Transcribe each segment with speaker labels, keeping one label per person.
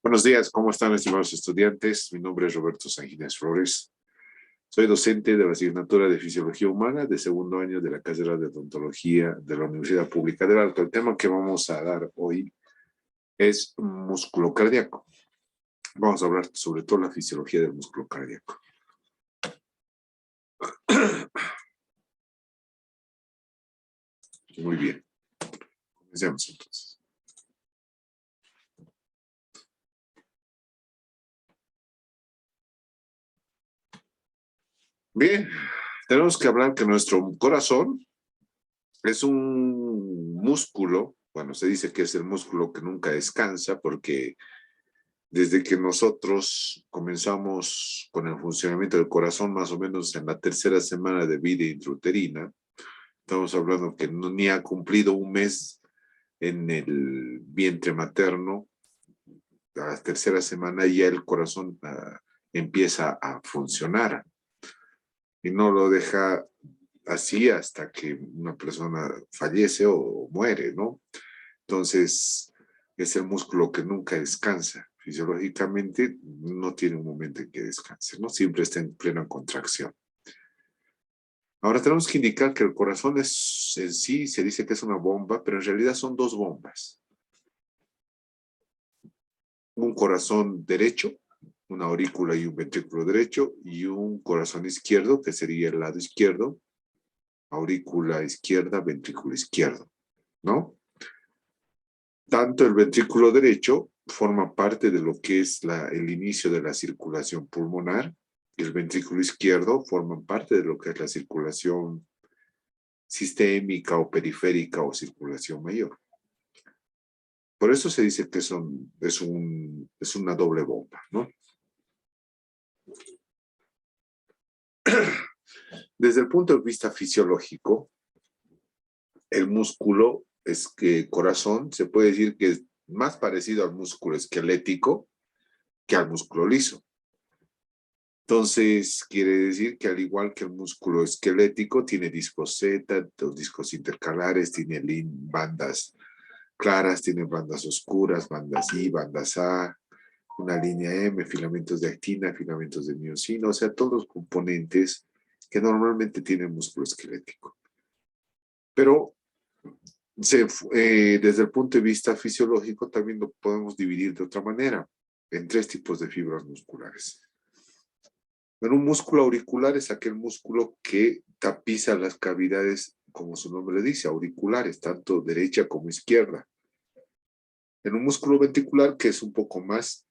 Speaker 1: Buenos días, ¿cómo están, estimados estudiantes? Mi nombre es Roberto Sanguínez Flores. Soy docente de la asignatura de Fisiología Humana de segundo año de la carrera de Odontología de la Universidad Pública del Alto. El tema que vamos a dar hoy es músculo cardíaco. Vamos a hablar sobre todo la fisiología del músculo cardíaco. Muy bien, comencemos entonces. Bien, tenemos que hablar que nuestro corazón es un músculo, bueno, se dice que es el músculo que nunca descansa porque desde que nosotros comenzamos con el funcionamiento del corazón, más o menos en la tercera semana de vida intrauterina, estamos hablando que no, ni ha cumplido un mes en el vientre materno, a la tercera semana ya el corazón empieza a funcionar y no lo deja así hasta que una persona fallece o muere, ¿no? Entonces, es el músculo que nunca descansa. Fisiológicamente no tiene un momento en que descanse, ¿no? Siempre está en plena contracción. Ahora tenemos que indicar que el corazón es en sí, se dice que es una bomba, pero en realidad son dos bombas. Un corazón derecho, una aurícula y un ventrículo derecho, y un corazón izquierdo, que sería el lado izquierdo, aurícula izquierda, ventrículo izquierdo, ¿no? Tanto el ventrículo derecho forma parte de lo que es el inicio de la circulación pulmonar y el ventrículo izquierdo forma parte de lo que es la circulación sistémica o periférica o circulación mayor. Por eso se dice que es una doble bomba, ¿no? Desde el punto de vista fisiológico, el músculo corazón se puede decir que es más parecido al músculo esquelético que al músculo liso. Entonces, quiere decir que al igual que el músculo esquelético, tiene discos Z, los discos intercalares, tiene bandas claras, tiene bandas oscuras, bandas I, bandas A, una línea M, filamentos de actina, filamentos de miosina, o sea, todos los componentes que normalmente tiene el músculo esquelético. Pero desde el punto de vista fisiológico también lo podemos dividir de otra manera, en tres tipos de fibras musculares. Bueno, un músculo auricular es aquel músculo que tapiza las cavidades, como su nombre dice, auriculares, tanto derecha como izquierda. En un músculo ventricular, que es un poco más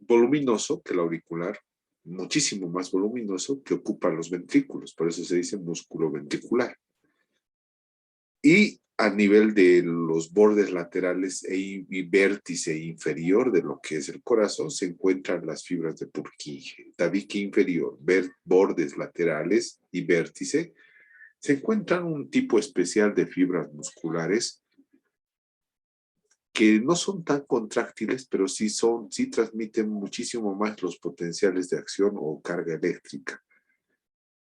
Speaker 1: voluminoso que el auricular, muchísimo más voluminoso, que ocupa los ventrículos, por eso se dice músculo ventricular. Y a nivel de los bordes laterales y vértice inferior de lo que es el corazón se encuentran las fibras de Purkinje. Tabique inferior, bordes laterales y vértice, se encuentran un tipo especial de fibras musculares que no son tan contráctiles, pero sí transmiten muchísimo más los potenciales de acción o carga eléctrica.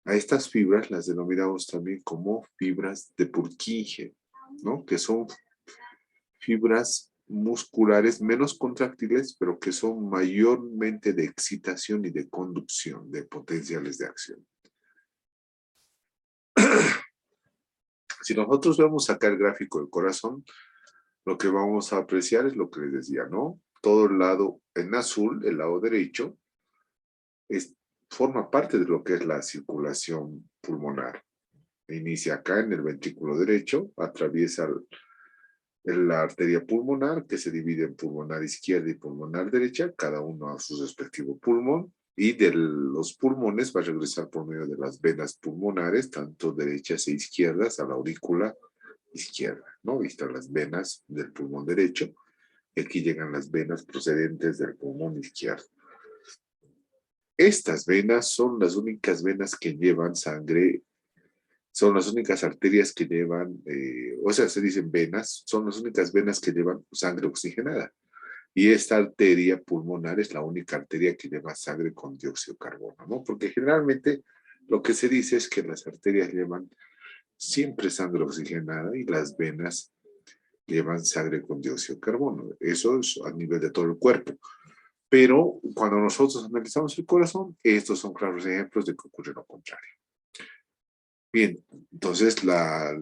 Speaker 1: A estas fibras las denominamos también como fibras de Purkinje, ¿no? Que son fibras musculares menos contráctiles, pero que son mayormente de excitación y de conducción de potenciales de acción. Si nosotros vemos acá el gráfico del corazón, lo que vamos a apreciar es lo que les decía, ¿no? Todo el lado en azul, el lado derecho, forma parte de lo que es la circulación pulmonar. Inicia acá en el ventrículo derecho, atraviesa la arteria pulmonar, que se divide en pulmonar izquierda y pulmonar derecha, cada uno a su respectivo pulmón, y de los pulmones va a regresar por medio de las venas pulmonares, tanto derechas e izquierdas, a la aurícula izquierda, ¿no? Ahí están las venas del pulmón derecho, y aquí llegan las venas procedentes del pulmón izquierdo. Estas venas son las únicas venas que llevan sangre, son las únicas arterias que llevan, o sea, se dicen venas, son las únicas venas que llevan sangre oxigenada. Y esta arteria pulmonar es la única arteria que lleva sangre con dióxido de carbono, ¿no? Porque generalmente lo que se dice es que las arterias llevan siempre sangre oxigenada y las venas llevan sangre con dióxido de carbono. Eso es a nivel de todo el cuerpo. Pero cuando nosotros analizamos el corazón, estos son claros ejemplos de que ocurre lo contrario. Bien, entonces la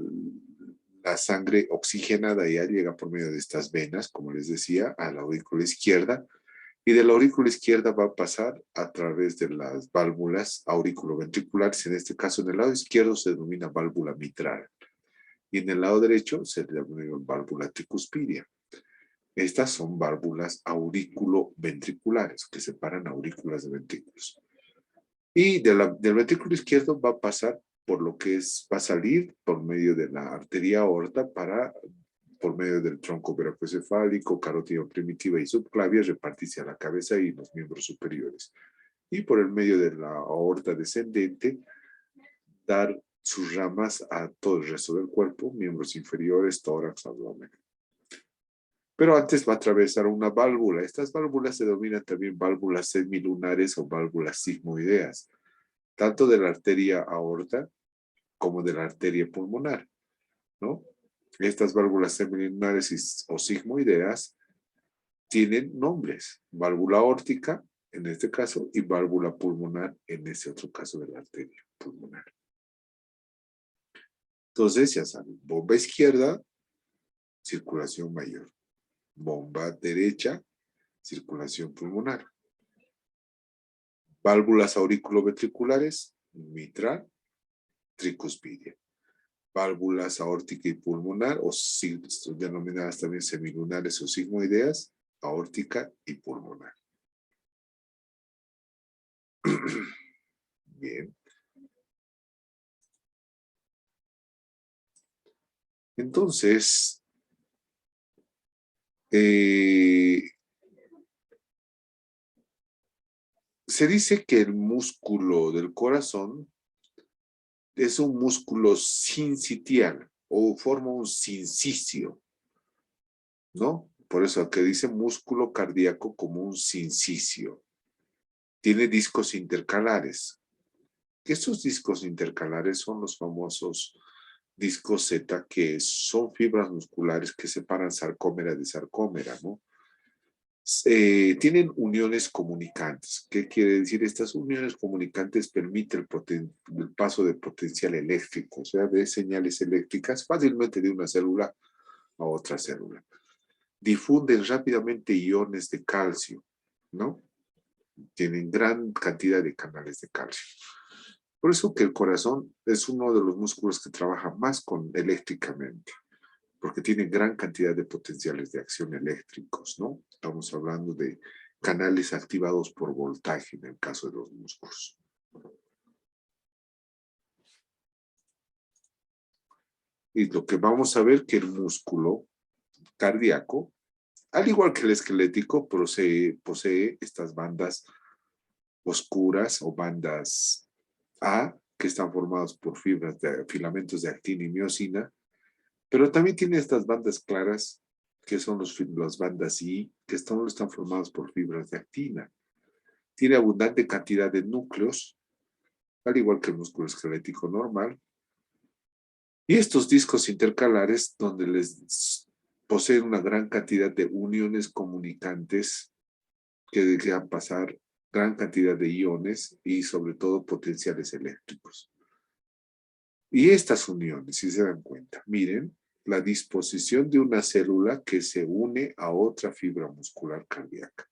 Speaker 1: sangre oxigenada ya llega por medio de estas venas, como les decía, a la aurícula izquierda, y de la aurícula izquierda va a pasar a través de las válvulas auriculoventriculares. En este caso, en el lado izquierdo se denomina válvula mitral y en el lado derecho se denomina válvula tricuspidia. Estas son válvulas auriculoventriculares que separan aurículas de ventrículos. Y del ventrículo izquierdo va a pasar por lo que es, va a salir por medio de la arteria aorta por medio del tronco brachiocefálico, carótida primitiva y subclavia, repartirse a la cabeza y los miembros superiores. Y por el medio de la aorta descendente, dar sus ramas a todo el resto del cuerpo, miembros inferiores, tórax, abdomen. Pero antes va a atravesar una válvula. Estas válvulas se denominan también válvulas semilunares o válvulas sigmoideas, tanto de la arteria aorta como de la arteria pulmonar, ¿no? Estas válvulas semilunares o sigmoideas tienen nombres, válvula aórtica en este caso y válvula pulmonar en ese otro caso de la arteria pulmonar. Entonces ya saben, bomba izquierda, circulación mayor. Bomba derecha, circulación pulmonar. Válvulas auriculoventriculares, mitral, tricuspidia. Válvulas aórtica y pulmonar, o denominadas también semilunares o sigmoideas, aórtica y pulmonar. Bien. Entonces, se dice que el músculo del corazón es un músculo sincitial o forma un sincicio, ¿no? Por eso que dice músculo cardíaco como un sincicio. Tiene discos intercalares. Estos discos intercalares son los famosos discos Z, que son fibras musculares que separan sarcómera de sarcómera, ¿no? Tienen uniones comunicantes. ¿Qué quiere decir? Estas uniones comunicantes permiten el paso de potencial eléctrico, o sea, de señales eléctricas fácilmente de una célula a otra célula. Difunden rápidamente iones de calcio, ¿no? Tienen gran cantidad de canales de calcio. Por eso que el corazón es uno de los músculos que trabaja más eléctricamente, porque tiene gran cantidad de potenciales de acción eléctricos, ¿no? Estamos hablando de canales activados por voltaje en el caso de los músculos. Y lo que vamos a ver que el músculo cardíaco, al igual que el esquelético, posee estas bandas oscuras o bandas A, que están formadas por filamentos de actina y miosina, pero también tiene estas bandas claras, que son las bandas I, que están formadas por fibras de actina. Tiene abundante cantidad de núcleos, al igual que el músculo esquelético normal. Y estos discos intercalares, donde les poseen una gran cantidad de uniones comunicantes que dejan pasar gran cantidad de iones y sobre todo potenciales eléctricos. Y estas uniones, si se dan cuenta, miren, la disposición de una célula que se une a otra fibra muscular cardíaca.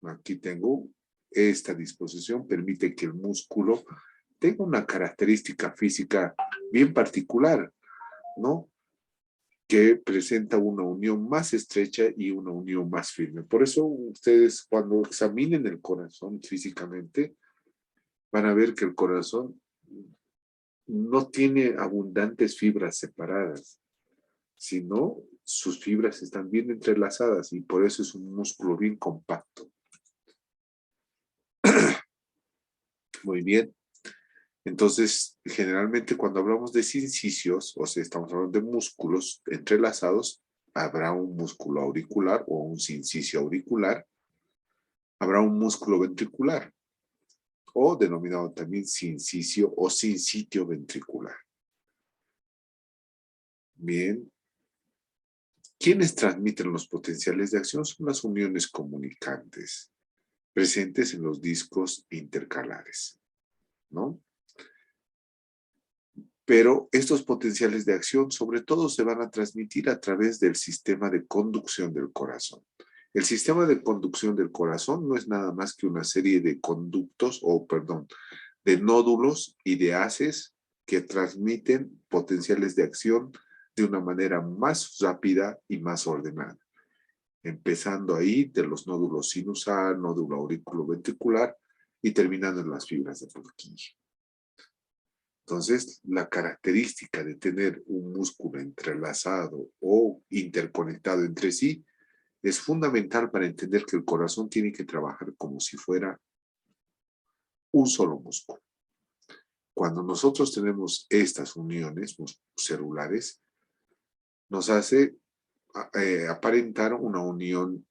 Speaker 1: Aquí tengo esta disposición, permite que el músculo tenga una característica física bien particular, ¿no? Que presenta una unión más estrecha y una unión más firme. Por eso ustedes cuando examinen el corazón físicamente, van a ver que el corazón no tiene abundantes fibras separadas, sino sus fibras están bien entrelazadas y por eso es un músculo bien compacto. Muy bien. Entonces, generalmente cuando hablamos de sincicios, o sea, estamos hablando de músculos entrelazados, habrá un músculo auricular o un sincicio auricular, habrá un músculo ventricular, o denominado también sincicio o sincitio ventricular. Bien. ¿Quiénes transmiten los potenciales de acción? Son las uniones comunicantes presentes en los discos intercalares, ¿no? Pero estos potenciales de acción sobre todo se van a transmitir a través del sistema de conducción del corazón. El sistema de conducción del corazón no es nada más que una serie de conductos, de nódulos y de haces que transmiten potenciales de acción de una manera más rápida y más ordenada. Empezando ahí de los nódulos sinusal, nódulo auriculoventricular y terminando en las fibras de Purkinje. Entonces, la característica de tener un músculo entrelazado o interconectado entre sí es fundamental para entender que el corazón tiene que trabajar como si fuera un solo músculo. Cuando nosotros tenemos estas uniones celulares, nos hace aparentar una unión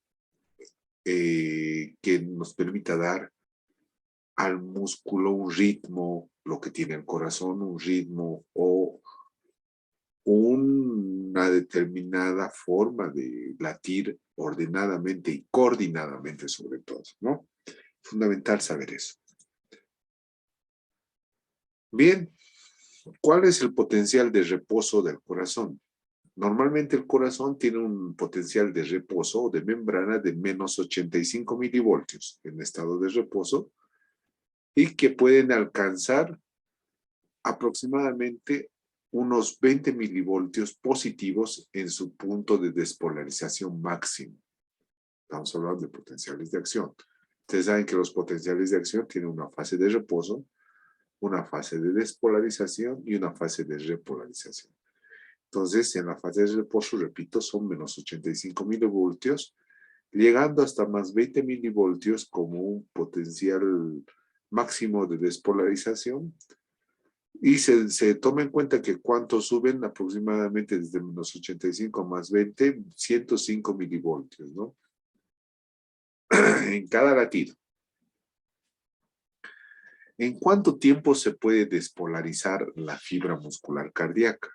Speaker 1: que nos permita dar al músculo un ritmo, lo que tiene el corazón, un ritmo o una determinada forma de latir ordenadamente y coordinadamente sobre todo, ¿no? Fundamental saber eso. Bien, ¿cuál es el potencial de reposo del corazón? Normalmente el corazón tiene un potencial de reposo o de membrana de menos 85 milivoltios en estado de reposo y que pueden alcanzar aproximadamente unos 20 milivoltios positivos en su punto de despolarización máximo. Estamos hablando de potenciales de acción. Ustedes saben que los potenciales de acción tienen una fase de reposo, una fase de despolarización y una fase de repolarización. Entonces, en la fase de reposo, repito, son menos 85 milivoltios, llegando hasta más 20 milivoltios como un potencial máximo de despolarización. Y se toma en cuenta que cuánto suben aproximadamente desde menos 85 a más 20, 105 milivoltios, ¿no? En cada latido. ¿En cuánto tiempo se puede despolarizar la fibra muscular cardíaca?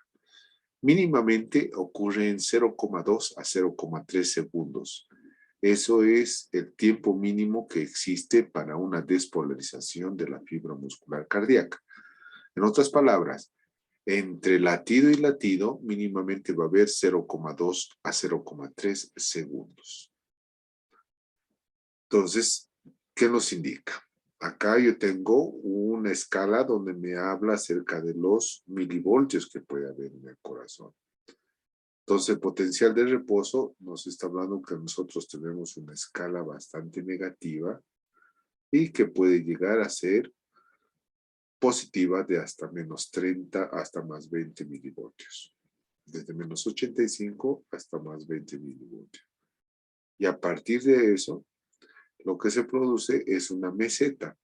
Speaker 1: Mínimamente ocurre en 0,2 a 0,3 segundos. Eso es el tiempo mínimo que existe para una despolarización de la fibra muscular cardíaca. En otras palabras, entre latido y latido, mínimamente va a haber 0,2 a 0,3 segundos. Entonces, ¿qué nos indica? Acá yo tengo una escala donde me habla acerca de los milivoltios que puede haber en el corazón. Entonces, el potencial de reposo nos está hablando que nosotros tenemos una escala bastante negativa y que puede llegar a ser positiva de hasta menos 30 hasta más 20 milivoltios. Desde menos 85 hasta más 20 milivoltios. Y a partir de eso, lo que se produce es una meseta.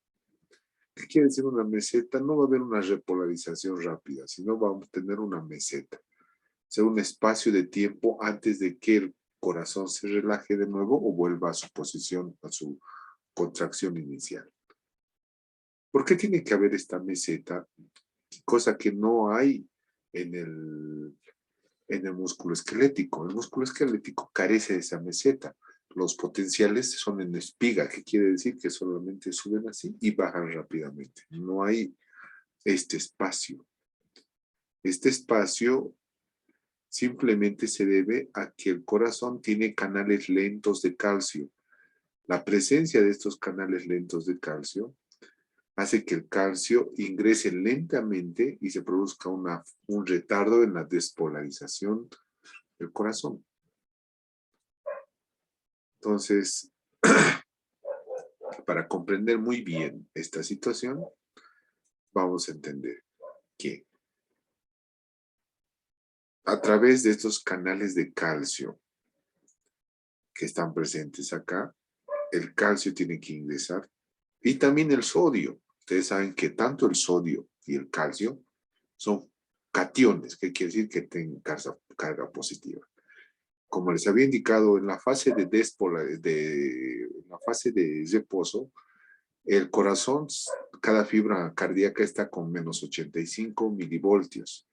Speaker 1: ¿Qué quiere decir una meseta? No va a haber una repolarización rápida, sino vamos a tener una meseta. O sea, un espacio de tiempo antes de que el corazón se relaje de nuevo o vuelva a su posición, a su contracción inicial. ¿Por qué tiene que haber esta meseta? Cosa que no hay en el músculo esquelético. El músculo esquelético carece de esa meseta. Los potenciales son en espiga, que quiere decir que solamente suben así y bajan rápidamente. No hay este espacio. Este espacio simplemente se debe a que el corazón tiene canales lentos de calcio. La presencia de estos canales lentos de calcio hace que el calcio ingrese lentamente y se produzca un retardo en la despolarización del corazón. Entonces, para comprender muy bien esta situación, vamos a entender que a través de estos canales de calcio que están presentes acá, el calcio tiene que ingresar y también el sodio. Ustedes saben que tanto el sodio y el calcio son cationes, que quiere decir que tienen carga positiva. Como les había indicado, en la fase la fase de reposo, el corazón, cada fibra cardíaca está con menos 85 milivoltios.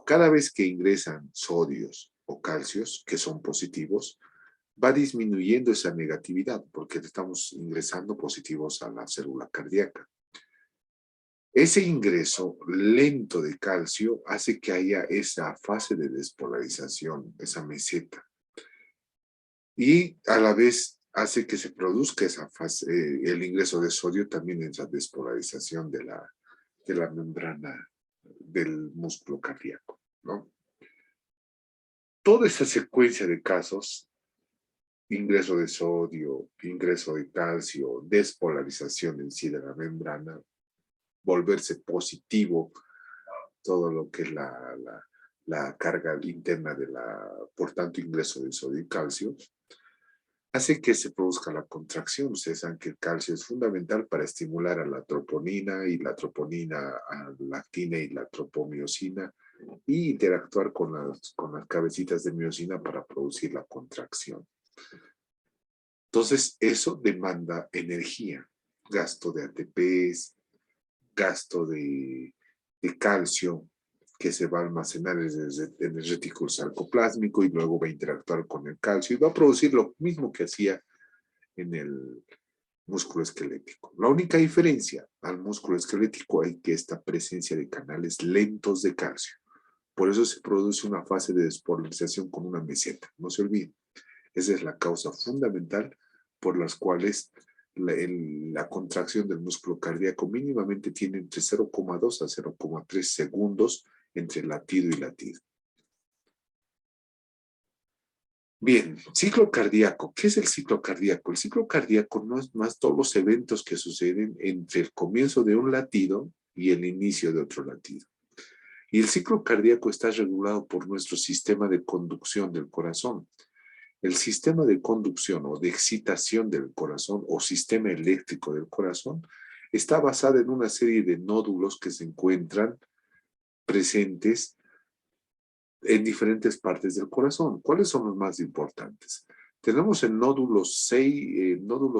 Speaker 1: Cada vez que ingresan sodios o calcios, que son positivos, va disminuyendo esa negatividad porque estamos ingresando positivos a la célula cardíaca. Ese ingreso lento de calcio hace que haya esa fase de despolarización, esa meseta. Y a la vez hace que se produzca esa fase, el ingreso de sodio también en esa despolarización de la membrana del músculo cardíaco, ¿no? Toda esa secuencia de casos, ingreso de sodio, ingreso de calcio, despolarización en sí de la membrana, volverse positivo, todo lo que es la carga interna por tanto, ingreso de sodio y calcio, hace que se produzca la contracción. Ustedes saben que el calcio es fundamental para estimular a la troponina y la troponina a la actina y la tropomiosina y interactuar con las cabecitas de miosina para producir la contracción. Entonces, eso demanda energía, gasto de ATPs, gasto de calcio que se va a almacenar en el retículo sarcoplásmico y luego va a interactuar con el calcio y va a producir lo mismo que hacía en el músculo esquelético. La única diferencia al músculo esquelético es que esta presencia de canales lentos de calcio. Por eso se produce una fase de despolarización con una meseta. No se olviden. Esa es la causa fundamental por las cuales la contracción del músculo cardíaco mínimamente tiene entre 0,2 a 0,3 segundos entre latido y latido. Bien, ciclo cardíaco. ¿Qué es el ciclo cardíaco? El ciclo cardíaco no es más todos los eventos que suceden entre el comienzo de un latido y el inicio de otro latido. Y el ciclo cardíaco está regulado por nuestro sistema de conducción del corazón. El sistema de conducción o de excitación del corazón o sistema eléctrico del corazón está basado en una serie de nódulos que se encuentran presentes en diferentes partes del corazón. ¿Cuáles son los más importantes? Tenemos el nódulo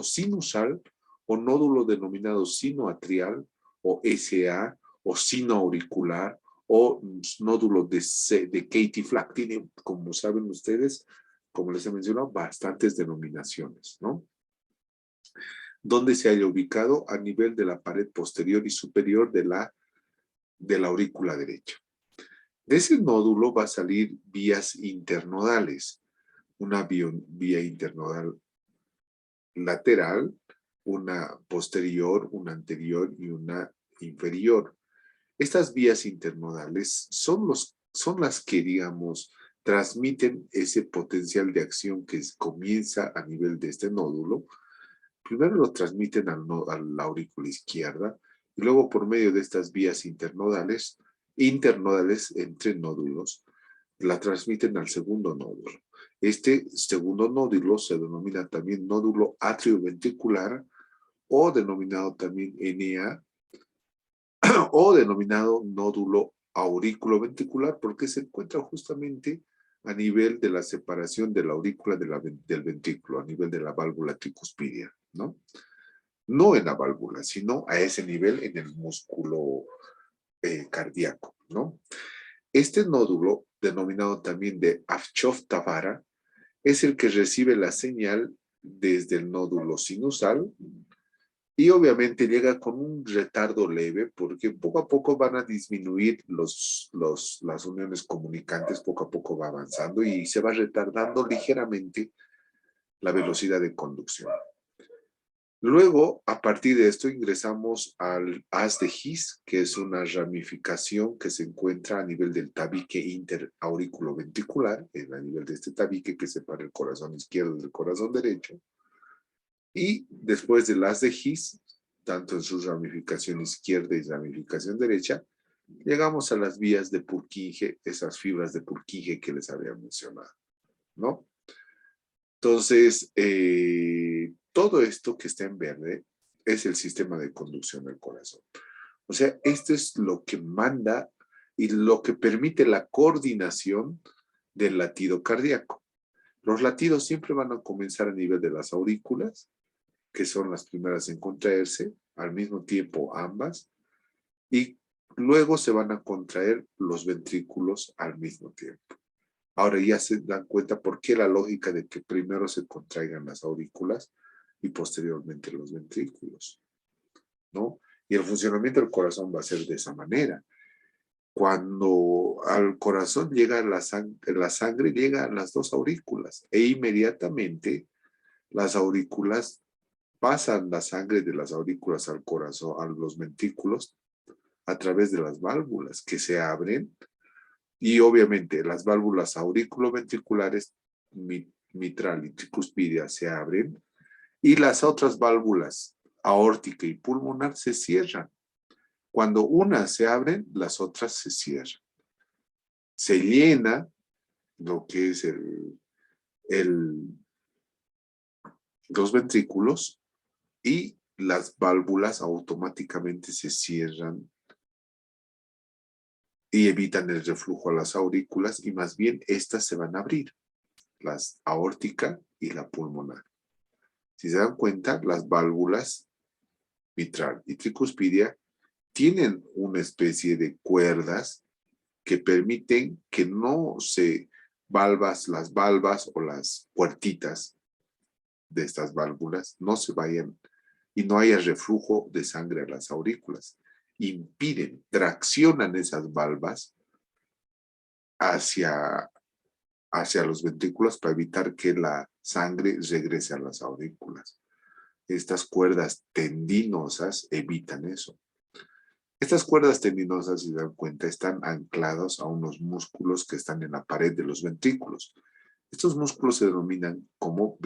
Speaker 1: sinusal o nódulo denominado sinoatrial o SA o sinoauricular o nódulo de Katie-Flack. Tiene, como saben ustedes, como les he mencionado, bastantes denominaciones, ¿no? Donde se haya ubicado a nivel de la pared posterior y superior de la aurícula derecha. De ese nódulo va a salir vías internodales, una vía internodal lateral, una posterior, una anterior y una inferior. Estas vías internodales son las que, digamos, transmiten ese potencial de acción que comienza a nivel de este nódulo. Primero lo transmiten a la aurícula izquierda y luego por medio de estas vías internodales entre nódulos, la transmiten al segundo nódulo. Este segundo nódulo se denomina también nódulo atrioventricular o denominado también NA o denominado nódulo aurículo-ventricular porque se encuentra justamente a nivel de la separación de la aurícula del ventrículo, a nivel de la válvula tricuspidia, ¿no? No en la válvula, sino a ese nivel en el músculo cardíaco, ¿no? Este nódulo, denominado también de Afshov-Tavara, es el que recibe la señal desde el nódulo sinusal y obviamente llega con un retardo leve porque poco a poco van a disminuir las uniones comunicantes, poco a poco va avanzando y se va retardando ligeramente la velocidad de conducción. Luego, a partir de esto, ingresamos al haz de His, que es una ramificación que se encuentra a nivel del tabique interauriculoventricular, a nivel de este tabique que separa el corazón izquierdo del corazón derecho. Y después del haz de His, tanto en su ramificación izquierda y ramificación derecha, llegamos a las vías de Purkinje, esas fibras de Purkinje que les había mencionado, ¿no? Entonces, todo esto que está en verde es el sistema de conducción del corazón. O sea, esto es lo que manda y lo que permite la coordinación del latido cardíaco. Los latidos siempre van a comenzar a nivel de las aurículas, que son las primeras en contraerse, al mismo tiempo ambas, y luego se van a contraer los ventrículos al mismo tiempo. Ahora ya se dan cuenta por qué la lógica de que primero se contraigan las aurículas y posteriormente los ventrículos, ¿no? Y el funcionamiento del corazón va a ser de esa manera. Cuando al corazón llega la sangre llega a las dos aurículas e inmediatamente las aurículas pasan la sangre de las aurículas al corazón, a los ventrículos, a través de las válvulas que se abren y obviamente las válvulas auriculoventriculares mitral y tricuspidia se abren y las otras válvulas aórtica y pulmonar se cierran. Cuando unas se abren, las otras se cierran. Se llena lo que es los ventrículos y las válvulas automáticamente se cierran y evitan el reflujo a las aurículas y más bien estas se van a abrir, las aórtica y la pulmonar. Si se dan cuenta, las válvulas mitral y tricuspidia tienen una especie de cuerdas que permiten que no se las valvas o las puertitas de estas válvulas no se vayan y no haya reflujo de sangre a las aurículas. Impiden, traccionan esas valvas hacia los ventrículos para evitar que la sangre regrese a las aurículas. Estas cuerdas tendinosas evitan eso. Estas cuerdas tendinosas, si se dan cuenta, están anclados a unos músculos que están en la pared de los ventrículos. Estos músculos se denominan como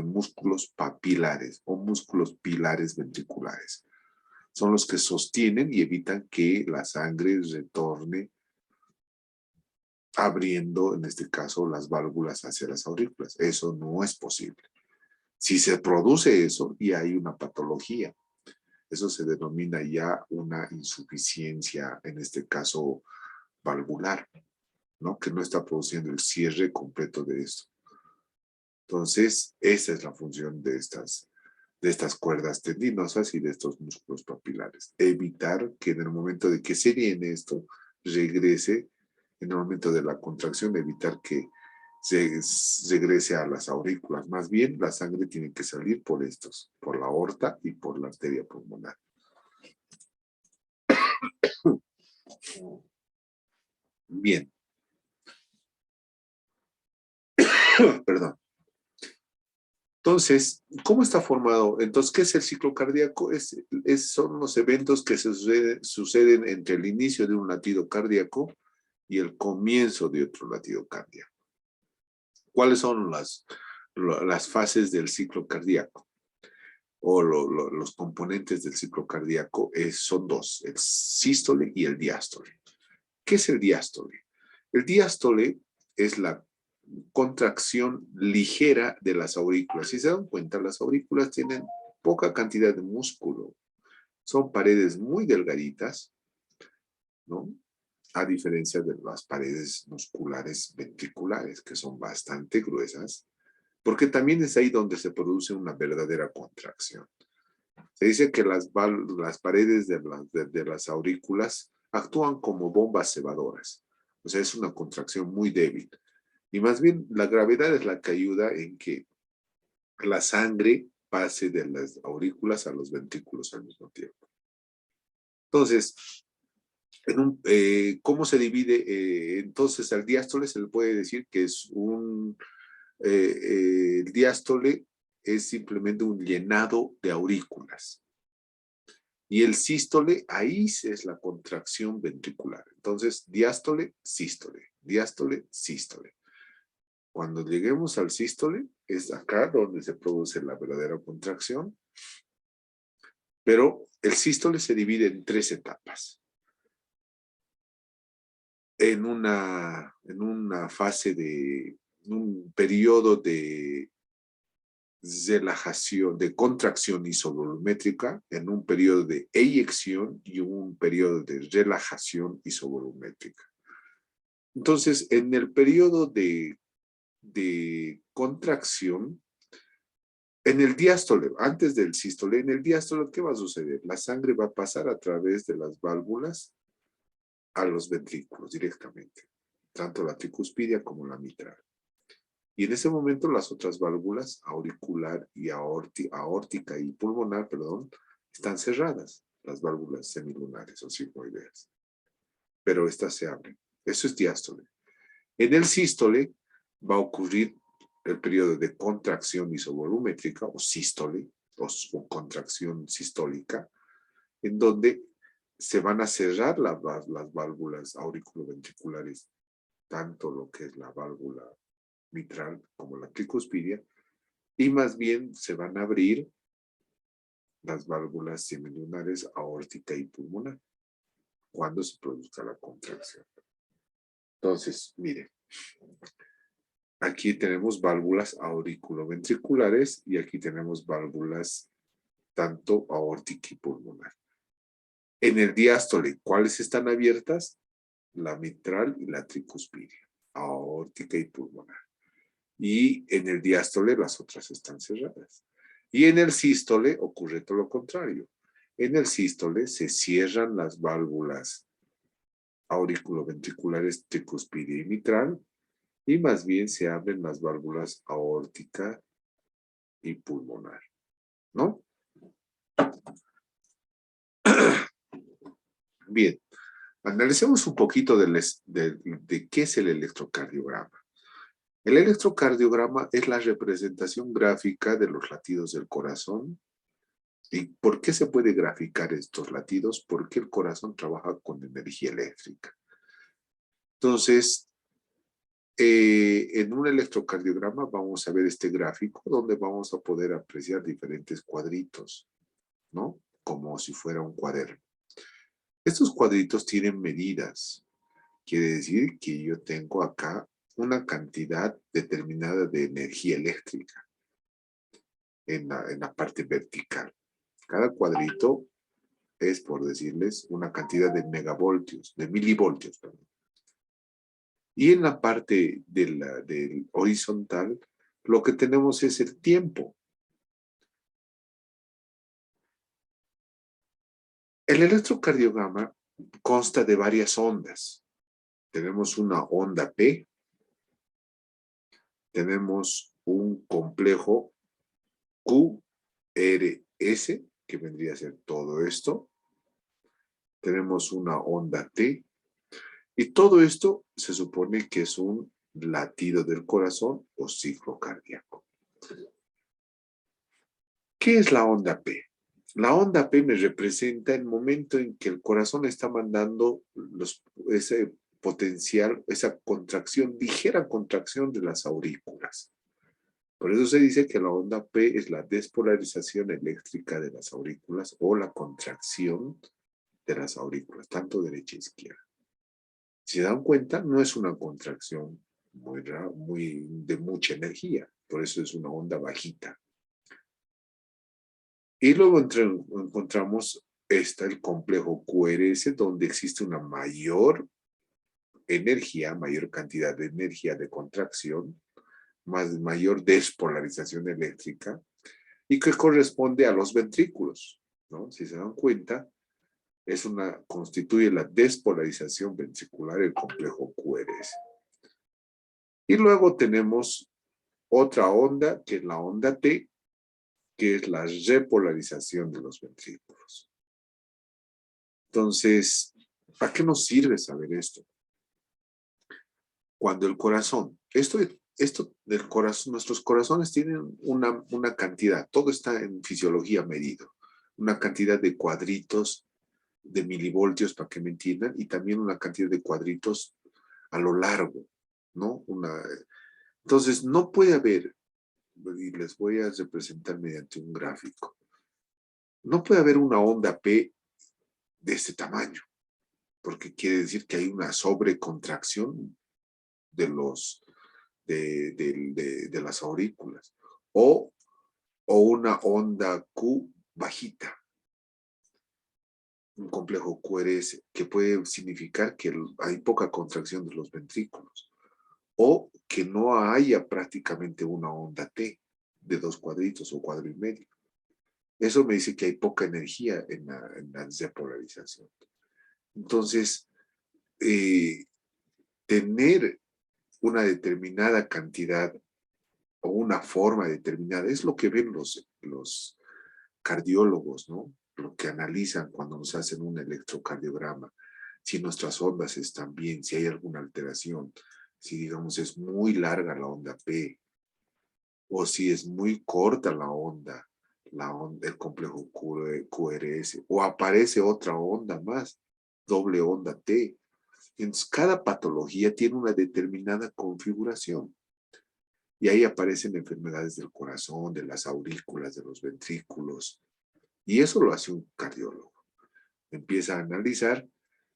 Speaker 1: músculos papilares o músculos pilares ventriculares. Son los que sostienen y evitan que la sangre retorne abriendo, en este caso, las válvulas hacia las aurículas. Eso no es posible. Si se produce eso, y hay una patología, eso se denomina ya una insuficiencia, en este caso, valvular, ¿no? Que no está produciendo el cierre completo de esto. Entonces, esa es la función de estas cuerdas tendinosas y de estos músculos papilares. Evitar que en el momento de que se llene esto, regrese, en el momento de la contracción, evitar que se regrese a las aurículas. Más bien, la sangre tiene que salir por estos, por la aorta y por la arteria pulmonar. Bien. Perdón. Entonces, ¿cómo está formado? Entonces, ¿qué es el ciclo cardíaco? Son los eventos que suceden entre el inicio de un latido cardíaco y el comienzo de otro latido cardíaco. ¿Cuáles son las fases del ciclo cardíaco? O los componentes del ciclo cardíaco son dos, el sístole y el diástole. ¿Qué es el diástole? El diástole es la contracción ligera de las aurículas. Si se dan cuenta, las aurículas tienen poca cantidad de músculo. Son paredes muy delgaditas, ¿no? A diferencia de las paredes musculares ventriculares, que son bastante gruesas, porque también es ahí donde se produce una verdadera contracción. Se dice que las paredes de las aurículas actúan como bombas cebadoras. O sea, es una contracción muy débil. Y más bien la gravedad es la que ayuda en que la sangre pase de las aurículas a los ventrículos al mismo tiempo. Entonces, ¿cómo se divide? Entonces, al diástole se le puede decir que es el diástole es simplemente un llenado de aurículas. Y el sístole, ahí es la contracción ventricular. Entonces, diástole, sístole, diástole, sístole. Cuando lleguemos al sístole, es acá donde se produce la verdadera contracción. Pero el sístole se divide en 3 etapas. En una fase un periodo de relajación, de contracción isovolumétrica, en un periodo de eyección y un periodo de relajación isovolumétrica. Entonces, en el periodo de contracción, en el diástole, antes del sístole, en el diástole, ¿qué va a suceder? La sangre va a pasar a través de las válvulas a los ventrículos directamente. tanto la tricuspidia como la mitral. Y en ese momento las otras válvulas, auricular y aórtica y pulmonar, perdón, están cerradas, las válvulas semilunares o sigmoideas. Pero estas se abren. Eso es diástole. En el sístole va a ocurrir el periodo de contracción isovolumétrica o sístole o contracción sistólica, en donde se van a cerrar las válvulas auriculoventriculares, tanto lo que es la válvula mitral como la tricuspidia, y más bien se van a abrir las válvulas semilunares aórtica y pulmonar cuando se produzca la contracción. Entonces, miren, aquí tenemos válvulas auriculoventriculares y aquí tenemos válvulas tanto aórtica y pulmonar. En el diástole, ¿cuáles están abiertas? La mitral y la tricuspidia, aórtica y pulmonar. Y en el diástole las otras están cerradas. Y en el sístole ocurre todo lo contrario. En el sístole se cierran las válvulas auriculoventriculares, tricuspidia y mitral, y más bien se abren las válvulas aórtica y pulmonar, ¿no? Bien, analicemos un poquito de qué es el electrocardiograma. El electrocardiograma es la representación gráfica de los latidos del corazón. ¿Y por qué se puede graficar estos latidos? Porque el corazón trabaja con energía eléctrica. Entonces, en un electrocardiograma vamos a ver este gráfico donde vamos a poder apreciar diferentes cuadritos, ¿no? Como si fuera un cuaderno. Estos cuadritos tienen medidas. Quiere decir que yo tengo acá una cantidad determinada de energía eléctrica en la parte vertical. Cada cuadrito es, por decirles, una cantidad de megavoltios, de milivoltios, perdón. Y en la parte del horizontal, lo que tenemos es el tiempo. El electrocardiograma consta de varias ondas. Tenemos una onda P, tenemos un complejo QRS, que vendría a ser todo esto. Tenemos una onda T, y todo esto se supone que es un latido del corazón o ciclo cardíaco. ¿Qué es la onda P? La onda P me representa el momento en que el corazón está mandando ese potencial, esa contracción, ligera contracción de las aurículas. Por eso se dice que la onda P es la despolarización eléctrica de las aurículas o la contracción de las aurículas, tanto derecha e izquierda. Si se dan cuenta, no es una contracción de mucha energía, por eso es una onda bajita. Y luego encontramos el complejo QRS, donde existe una mayor energía, mayor cantidad de energía de contracción, mayor despolarización eléctrica, y que corresponde a los ventrículos, ¿no? Si se dan cuenta, constituye la despolarización ventricular, el complejo QRS. Y luego tenemos otra onda, que es la onda T, que es la repolarización de los ventrículos. Entonces, ¿para qué nos sirve saber esto? Cuando el corazón, esto del corazón, nuestros corazones tienen una cantidad, todo está en fisiología medido, una cantidad de cuadritos de milivoltios, para que me entiendan, y también una cantidad de cuadritos a lo largo, ¿no? Entonces, no puede haber, y les voy a representar mediante un gráfico, no puede haber una onda P de este tamaño, porque quiere decir que hay una sobrecontracción de las aurículas, o una onda Q bajita, un complejo QRS, que puede significar que hay poca contracción de los ventrículos, o que no haya prácticamente una onda T de 2 cuadritos o cuadro y medio. Eso me dice que hay poca energía en la despolarización. Entonces, tener una determinada cantidad o una forma determinada, es lo que ven los cardiólogos, ¿no? Lo que analizan cuando nos hacen un electrocardiograma, si nuestras ondas están bien, si hay alguna alteración, si digamos es muy larga la onda P, o si es muy corta la onda, el complejo QRS, o aparece otra onda más, doble onda T. Entonces, cada patología tiene una determinada configuración. Y ahí aparecen enfermedades del corazón, de las aurículas, de los ventrículos. Y eso lo hace un cardiólogo. Empieza a analizar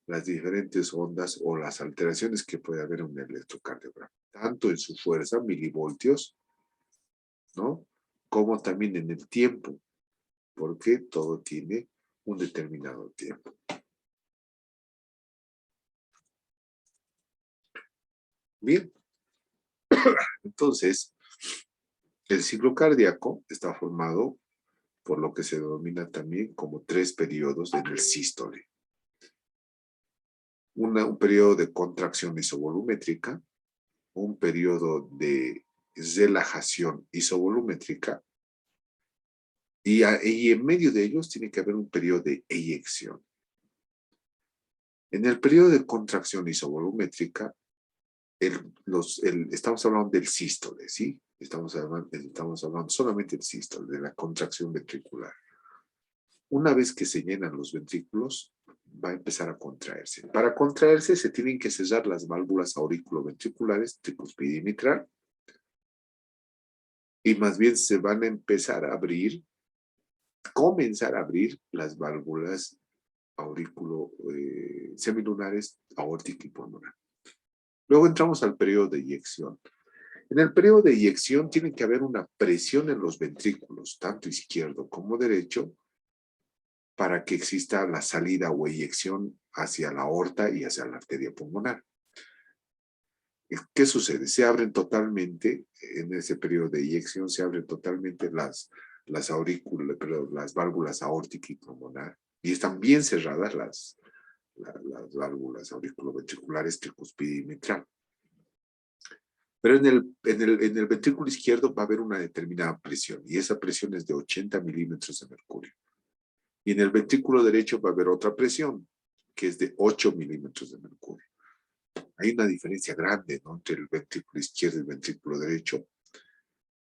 Speaker 1: las diferentes ondas o las alteraciones que puede haber en un electrocardiograma, tanto en su fuerza, milivoltios, ¿no? Como también en el tiempo, porque todo tiene un determinado tiempo. Bien, entonces, el ciclo cardíaco está formado por lo que se denomina también como 3 periodos en el sístole. Un periodo de contracción isovolumétrica, un periodo de relajación isovolumétrica, y en medio de ellos tiene que haber un periodo de eyección. En el periodo de contracción isovolumétrica, estamos hablando del sístole, ¿sí? Estamos hablando solamente del sístole, de la contracción ventricular. Una vez que se llenan los ventrículos, va a empezar a contraerse. Para contraerse se tienen que cerrar las válvulas auriculoventriculares, tricuspidia y mitral, y más bien se van a empezar a abrir, comenzar a abrir las válvulas semilunares, aórtica y pulmonar. Luego entramos al periodo de eyección. En el periodo de eyección tiene que haber una presión en los ventrículos, tanto izquierdo como derecho, para que exista la salida o eyección hacia la aorta y hacia la arteria pulmonar. ¿Qué sucede? Se abren totalmente, en ese periodo de eyección, se abren totalmente las válvulas aórtica y pulmonar, y están bien cerradas las válvulas auriculoventriculares, tricuspidia y mitral. Pero en el ventrículo izquierdo va a haber una determinada presión, y esa presión es de 80 milímetros de mercurio. Y en el ventrículo derecho va a haber otra presión, que es de 8 milímetros de mercurio. Hay una diferencia grande, ¿no?, entre el ventrículo izquierdo y el ventrículo derecho.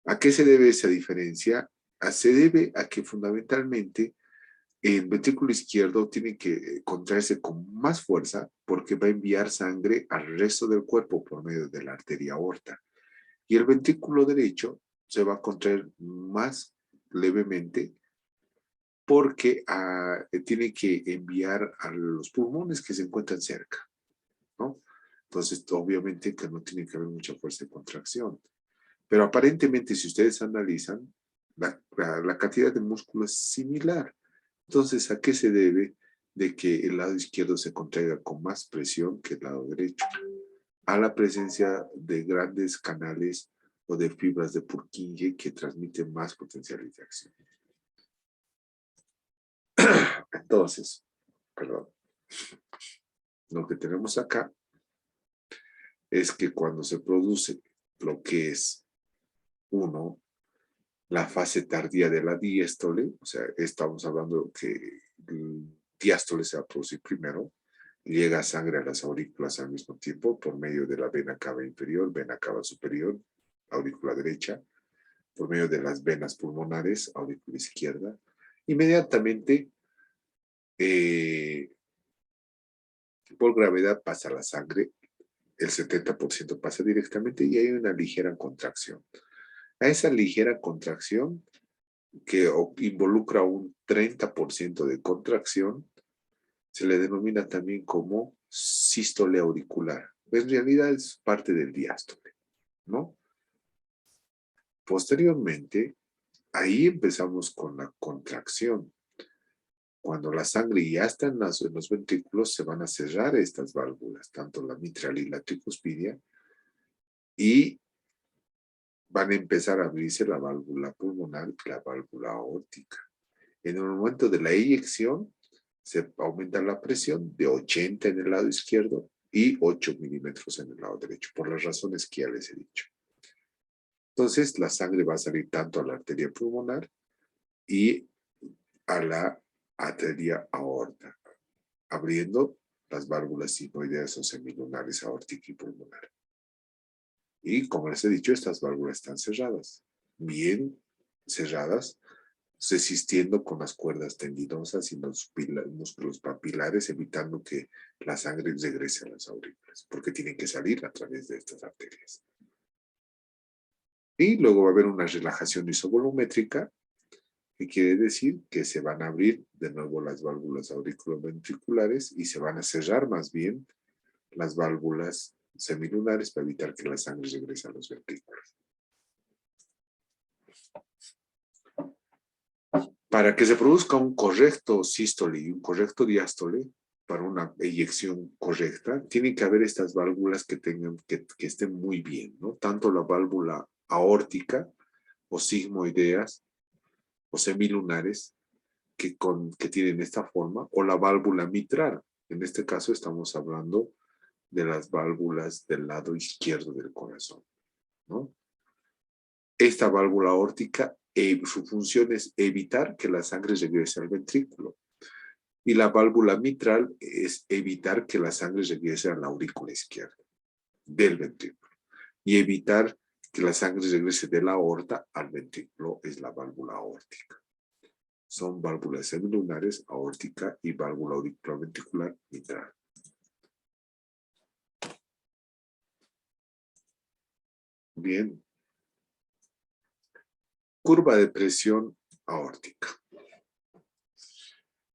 Speaker 1: ¿A qué se debe esa diferencia? Se debe a que fundamentalmente el ventrículo izquierdo tiene que contraerse con más fuerza porque va a enviar sangre al resto del cuerpo por medio de la arteria aorta. Y el ventrículo derecho se va a contraer más levemente porque tiene que enviar a los pulmones que se encuentran cerca, ¿no? Entonces, obviamente que no tiene que haber mucha fuerza de contracción. Pero aparentemente, si ustedes analizan, la cantidad de músculo es similar. Entonces, ¿a qué se debe de que el lado izquierdo se contraiga con más presión que el lado derecho? A la presencia de grandes canales o de fibras de Purkinje que transmiten más potenciales de acción. Entonces, perdón, lo que tenemos acá es que cuando se produce lo que es, uno, la fase tardía de la diástole, o sea, estamos hablando que el diástole se va a producir primero, llega sangre a las aurículas al mismo tiempo por medio de la vena cava inferior, vena cava superior, aurícula derecha, por medio de las venas pulmonares, aurícula izquierda. Inmediatamente, por gravedad pasa la sangre, el 70% pasa directamente y hay una ligera contracción. A esa ligera contracción, que involucra un 30% de contracción, se le denomina también como sístole auricular. En realidad es parte del diástole, ¿no? Posteriormente, ahí empezamos con la contracción. Cuando la sangre ya está en los ventrículos, se van a cerrar estas válvulas, tanto la mitral y la tricuspidia, y van a empezar a abrirse la válvula pulmonar y la válvula aórtica. En el momento de la eyección, se aumenta la presión de 80 en el lado izquierdo y 8 milímetros en el lado derecho, por las razones que ya les he dicho. Entonces, la sangre va a salir tanto a la arteria pulmonar y a la arteria aorta, abriendo las válvulas sigmoideas o semilunares aórtica y pulmonar. Y como les he dicho, estas válvulas están cerradas, bien cerradas, resistiendo con las cuerdas tendinosas y los músculos papilares, evitando que la sangre regrese a las aurículas, porque tienen que salir a través de estas arterias. Y luego va a haber una relajación isovolumétrica, que quiere decir que se van a abrir de nuevo las válvulas auriculoventriculares y se van a cerrar más bien las válvulas semilunares para evitar que la sangre regrese a los ventrículos. Para que se produzca un correcto sístole y un correcto diástole, para una eyección correcta, tiene que haber estas válvulas que estén muy bien, ¿no? Tanto la válvula aórtica o sigmoideas o semilunares que tienen esta forma, o la válvula mitral. En este caso estamos hablando de las válvulas del lado izquierdo del corazón, ¿no? Esta válvula aórtica, su función es evitar que la sangre regrese al ventrículo. Y la válvula mitral es evitar que la sangre regrese a la aurícula izquierda del ventrículo. Y evitar que la sangre regrese de la aorta al ventrículo es la válvula aórtica. Son válvulas semilunares, aórtica y válvula auriculoventricular mitral. Bien. Curva de presión aórtica.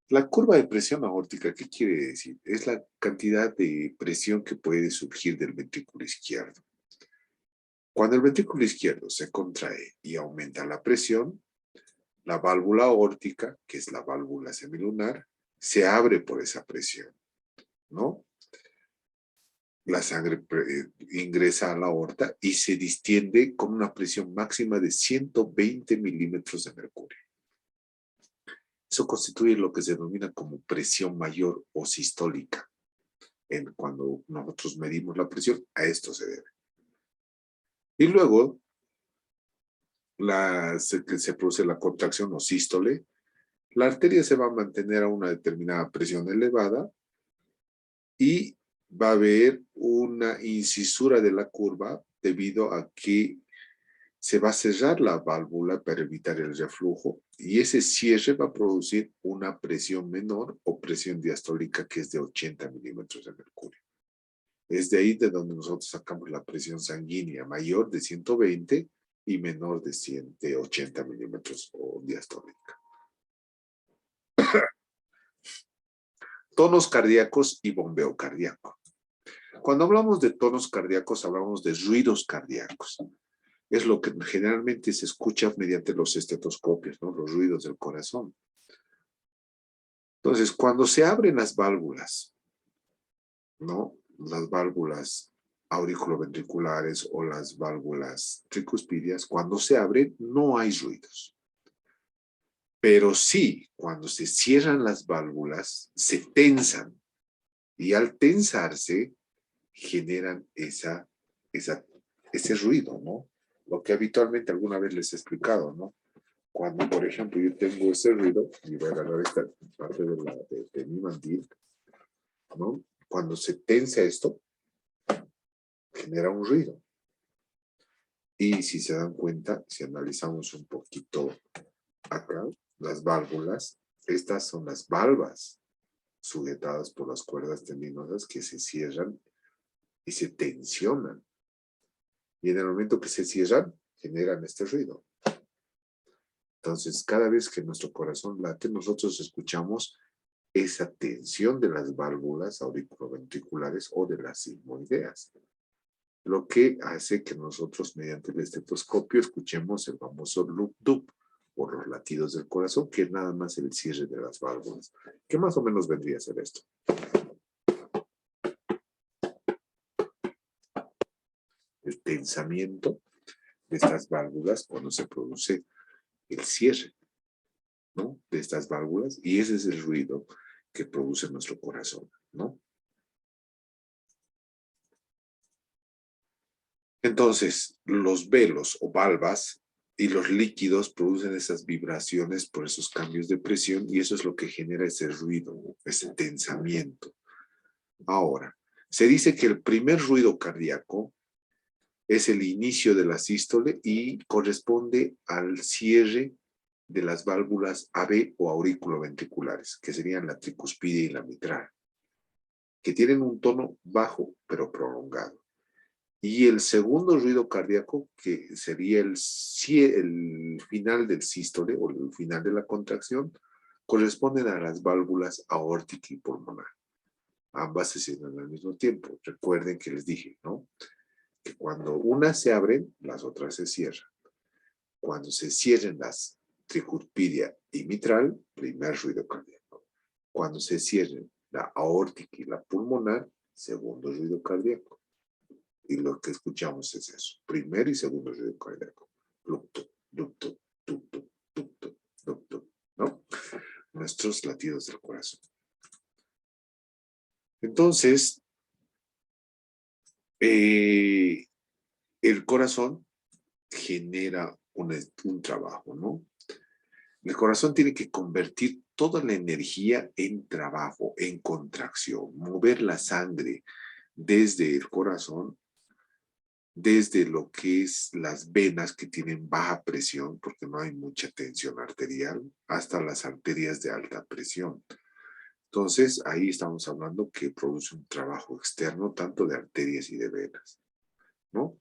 Speaker 1: La curva de presión aórtica, ¿qué quiere decir? Es la cantidad de presión que puede surgir del ventrículo izquierdo. Cuando el ventrículo izquierdo se contrae y aumenta la presión, la válvula aórtica, que es la válvula semilunar, se abre por esa presión, ¿no? La sangre ingresa a la aorta y se distiende con una presión máxima de 120 milímetros de mercurio. Eso constituye lo que se denomina como presión mayor o sistólica. Cuando nosotros medimos la presión, a esto se debe. Y luego se produce la contracción o sístole. La arteria se va a mantener a una determinada presión elevada y va a haber una incisura de la curva debido a que se va a cerrar la válvula para evitar el reflujo y ese cierre va a producir una presión menor o presión diastólica que es de 80 milímetros de mercurio. Es de ahí de donde nosotros sacamos la presión sanguínea mayor de 120 y menor de 180 milímetros o diastólica. Tonos cardíacos y bombeo cardíaco. Cuando hablamos de tonos cardíacos, hablamos de ruidos cardíacos. Es lo que generalmente se escucha mediante los estetoscopios, ¿no? Los ruidos del corazón. Entonces, cuando se abren las válvulas, ¿no? Las válvulas auriculoventriculares o las válvulas tricuspidias, cuando se abren no hay ruidos. Pero sí, cuando se cierran las válvulas, se tensan. Y al tensarse, generan ese ruido, ¿no? Lo que habitualmente alguna vez les he explicado, ¿no? Cuando, por ejemplo, yo tengo ese ruido, y voy a agarrar esta parte de mi mandil, ¿no? Cuando se tensa esto, genera un ruido. Y si se dan cuenta, si analizamos un poquito acá, las válvulas, estas son las valvas sujetadas por las cuerdas tendinosas que se cierran y se tensionan. Y en el momento que se cierran, generan este ruido. Entonces, cada vez que nuestro corazón late, nosotros escuchamos esa tensión de las válvulas auriculoventriculares o de las sigmoideas. Lo que hace que nosotros, mediante el estetoscopio, escuchemos el famoso loop-doop, o los latidos del corazón, que es nada más el cierre de las válvulas. ¿Qué más o menos vendría a ser esto? El tensamiento de estas válvulas cuando se produce el cierre, ¿no? De estas válvulas, y ese es el ruido que produce nuestro corazón, ¿no? Entonces, los velos o valvas y los líquidos producen esas vibraciones por esos cambios de presión y eso es lo que genera ese ruido, ese tensamiento. Ahora, se dice que el primer ruido cardíaco es el inicio de la sístole y corresponde al cierre de las válvulas AV o auriculoventriculares, que serían la tricuspide y la mitral, que tienen un tono bajo pero prolongado. Y el segundo ruido cardíaco, que sería el final del sístole o el final de la contracción, corresponden a las válvulas aórtica y pulmonar. Ambas se cierran al mismo tiempo. Recuerden que les dije, ¿no? Que cuando unas se abren, las otras se cierran. Cuando se cierren las tricuspidia y mitral, primer ruido cardíaco. Cuando se cierren la aórtica y la pulmonar, segundo ruido cardíaco. Y lo que escuchamos es eso, primer y segundo ruido cardíaco. Ducto, ducto, ducto, ducto, ducto, ¿no? Nuestros latidos del corazón. Entonces, el corazón genera un trabajo, ¿no? El corazón tiene que convertir toda la energía en trabajo, en contracción, mover la sangre desde el corazón, desde lo que es las venas que tienen baja presión, porque no hay mucha tensión arterial, hasta las arterias de alta presión. Entonces, ahí estamos hablando que produce un trabajo externo, tanto de arterias y de venas, ¿no?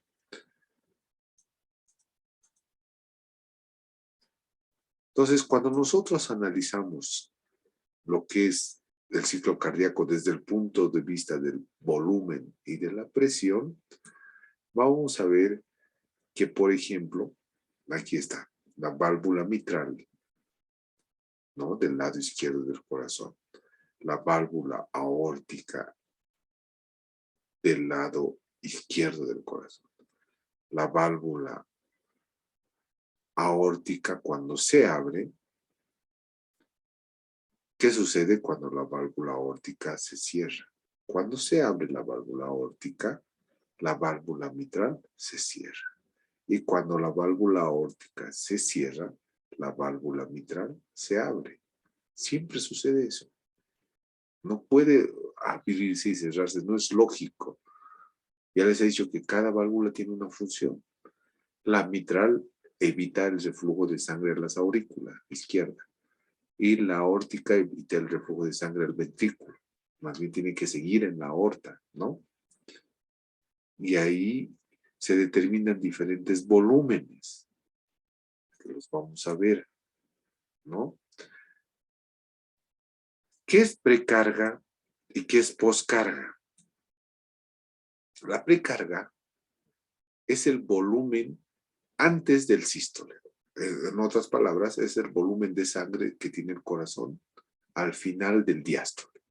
Speaker 1: Entonces, cuando nosotros analizamos lo que es el ciclo cardíaco desde el punto de vista del volumen y de la presión, vamos a ver que, por ejemplo, aquí está, la válvula mitral, ¿no? Del lado izquierdo del corazón, la válvula aórtica del lado izquierdo del corazón, la válvula aórtica cuando se abre. ¿Qué sucede cuando la válvula aórtica se cierra? Cuando se abre la válvula aórtica, la válvula mitral se cierra. Y cuando la válvula aórtica se cierra, la válvula mitral se abre. Siempre sucede eso. No puede abrirse y cerrarse, no es lógico. Ya les he dicho que cada válvula tiene una función. La mitral evita el reflujo de sangre a las aurículas izquierda y la aórtica evita el reflujo de sangre al ventrículo. Más bien tiene que seguir en la aorta, ¿no? Y ahí se determinan diferentes volúmenes, que los vamos a ver, ¿no? ¿Qué es precarga y qué es poscarga? La precarga es el volumen antes del sístole. En otras palabras, es el volumen de sangre que tiene el corazón al final del diástole.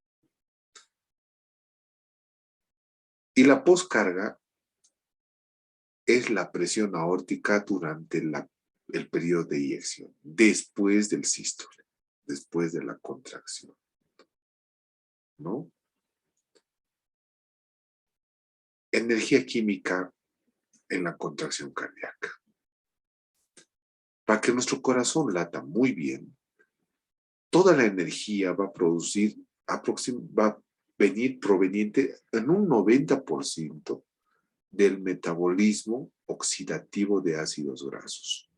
Speaker 1: Y la poscarga es la presión aórtica durante el periodo de eyección, después del sístole, después de la contracción, ¿no? Energía química en la contracción cardíaca. Para que nuestro corazón lata muy bien, toda la energía va a venir proveniente en un 90% del metabolismo oxidativo de ácidos grasos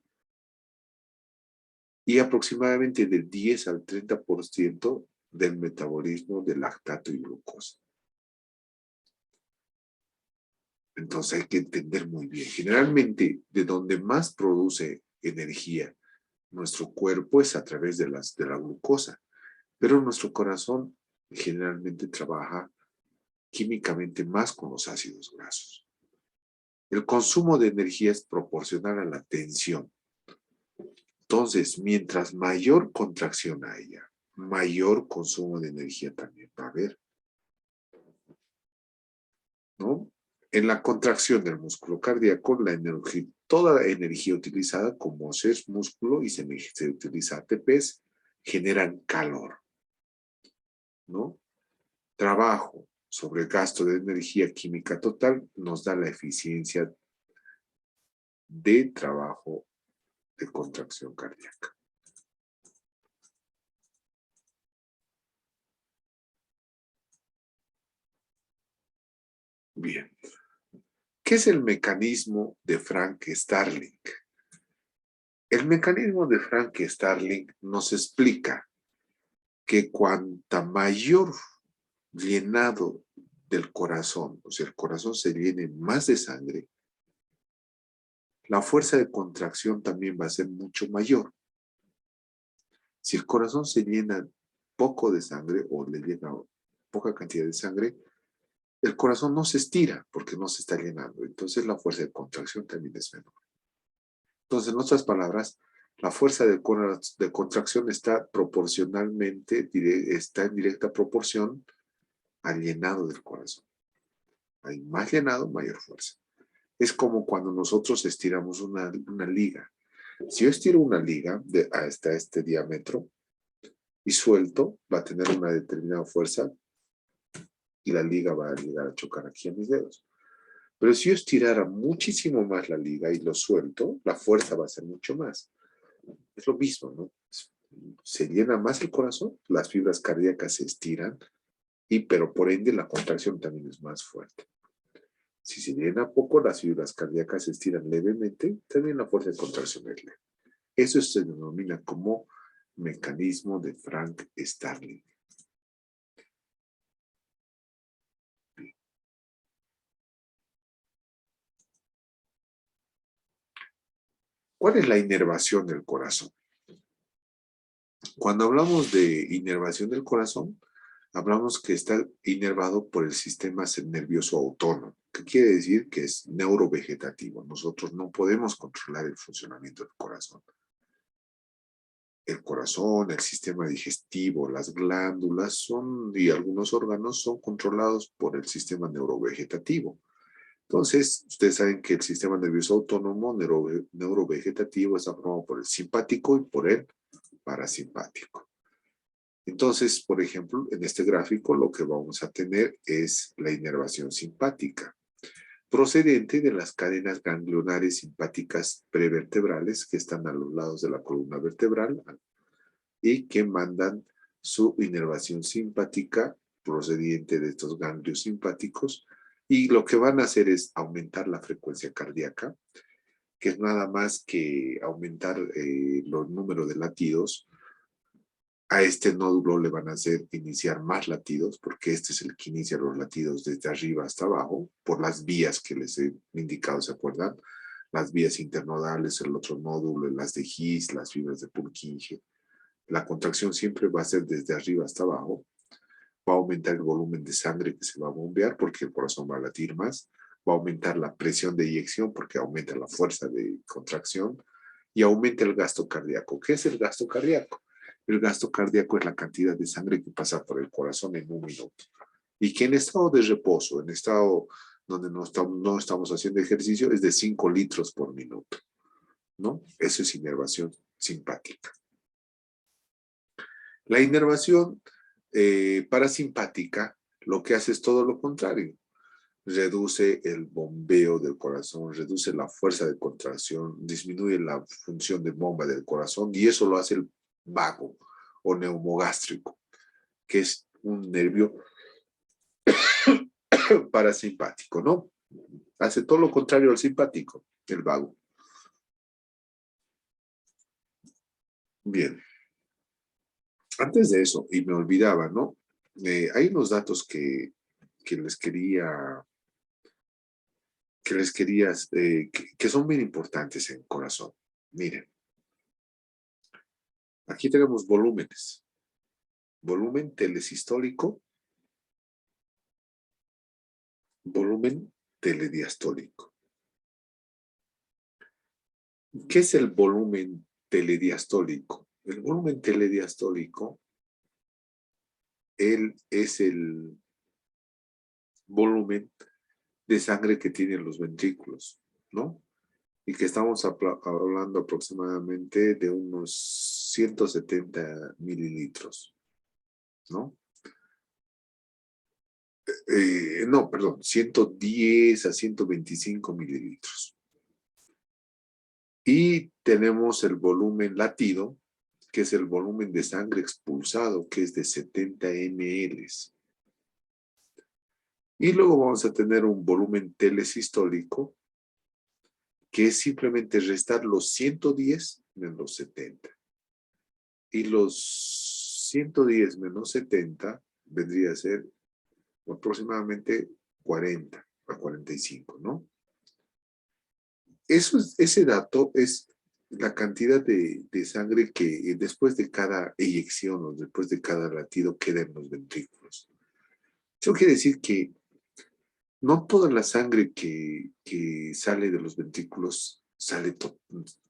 Speaker 1: y aproximadamente del 10 al 30% del metabolismo de lactato y glucosa. Entonces hay que entender muy bien. Generalmente, de donde más produce energía nuestro cuerpo es a través de la glucosa, pero nuestro corazón generalmente trabaja químicamente más con los ácidos grasos. El consumo de energía es proporcional a la tensión. Entonces, mientras mayor contracción haya, mayor consumo de energía también va a haber, ¿no? En la contracción del músculo cardíaco, toda la energía utilizada, como es músculo y se utiliza ATPs, generan calor, ¿no? Trabajo sobre gasto de energía química total nos da la eficiencia de trabajo de contracción cardíaca. Bien. ¿Qué es el mecanismo de Frank-Starling? El mecanismo de Frank-Starling nos explica que cuanta mayor llenado del corazón, o sea, el corazón se llene más de sangre, la fuerza de contracción también va a ser mucho mayor. Si el corazón se llena poco de sangre o le llega poca cantidad de sangre, el corazón no se estira porque no se está llenando. Entonces la fuerza de contracción también es menor. Entonces, en otras palabras, la fuerza de contracción está proporcionalmente, está en directa proporción al llenado del corazón. Hay más llenado, mayor fuerza. Es como cuando nosotros estiramos una liga. Si yo estiro una liga hasta este diámetro y suelto, va a tener una determinada fuerza y la liga va a llegar a chocar aquí a mis dedos. Pero si yo estirara muchísimo más la liga y lo suelto, la fuerza va a ser mucho más. Es lo mismo, ¿no? Se llena más el corazón, las fibras cardíacas se estiran, pero por ende la contracción también es más fuerte. Si se llena poco, las fibras cardíacas se estiran levemente, también la fuerza de contracción es leve. Eso se denomina como mecanismo de Frank-Starling. ¿Cuál es la inervación del corazón? Cuando hablamos de inervación del corazón, hablamos que está inervado por el sistema nervioso autónomo, que quiere decir que es neurovegetativo. Nosotros no podemos controlar el funcionamiento del corazón. El corazón, el sistema digestivo, las glándulas y algunos órganos son controlados por el sistema neurovegetativo. Entonces, ustedes saben que el sistema nervioso autónomo neurovegetativo está formado por el simpático y por el parasimpático. Entonces, por ejemplo, en este gráfico lo que vamos a tener es la inervación simpática, procedente de las cadenas ganglionares simpáticas prevertebrales que están a los lados de la columna vertebral y que mandan su inervación simpática procedente de estos ganglios simpáticos, y lo que van a hacer es aumentar la frecuencia cardíaca, que es nada más que aumentar los números de latidos. A este nódulo le van a hacer iniciar más latidos, porque este es el que inicia los latidos desde arriba hasta abajo, por las vías que les he indicado, ¿se acuerdan? Las vías internodales, el otro nódulo, las de His, las fibras de Purkinje. La contracción siempre va a ser desde arriba hasta abajo. Va a aumentar el volumen de sangre que se va a bombear porque el corazón va a latir más. Va a aumentar la presión de eyección porque aumenta la fuerza de contracción y aumenta el gasto cardíaco. ¿Qué es el gasto cardíaco? El gasto cardíaco es la cantidad de sangre que pasa por el corazón en un minuto. Y que en estado de reposo, en estado donde no estamos haciendo ejercicio, es de 5 litros por minuto, ¿no? Eso es inervación simpática. La inervación parasimpática lo que hace es todo lo contrario. Reduce el bombeo del corazón, reduce la fuerza de contracción, disminuye la función de bomba del corazón y eso lo hace el vago o neumogástrico, que es un nervio parasimpático, ¿no? Hace todo lo contrario al simpático, el vago. Bien, antes de eso, y me olvidaba, ¿no? Hay unos datos que les quería que son bien importantes en corazón. Miren, aquí tenemos volúmenes. Volumen telesistólico, volumen telediastólico. ¿Qué es el volumen telediastólico? El volumen telediastólico es el volumen de sangre que tienen los ventrículos, ¿no? Y que estamos hablando aproximadamente de unos 170 mililitros, ¿no? No, perdón, 110 a 125 mililitros. Y tenemos el volumen latido, que es el volumen de sangre expulsado, que es de 70 ml. Y luego vamos a tener un volumen telesistólico, que es simplemente restar los 110 menos los 70. Y los 110 menos 70 vendría a ser aproximadamente 40 a 45, ¿no? Ese dato es la cantidad de sangre que después de cada eyección o después de cada latido queda en los ventrículos. Eso quiere decir que no toda la sangre que sale de los ventrículos sale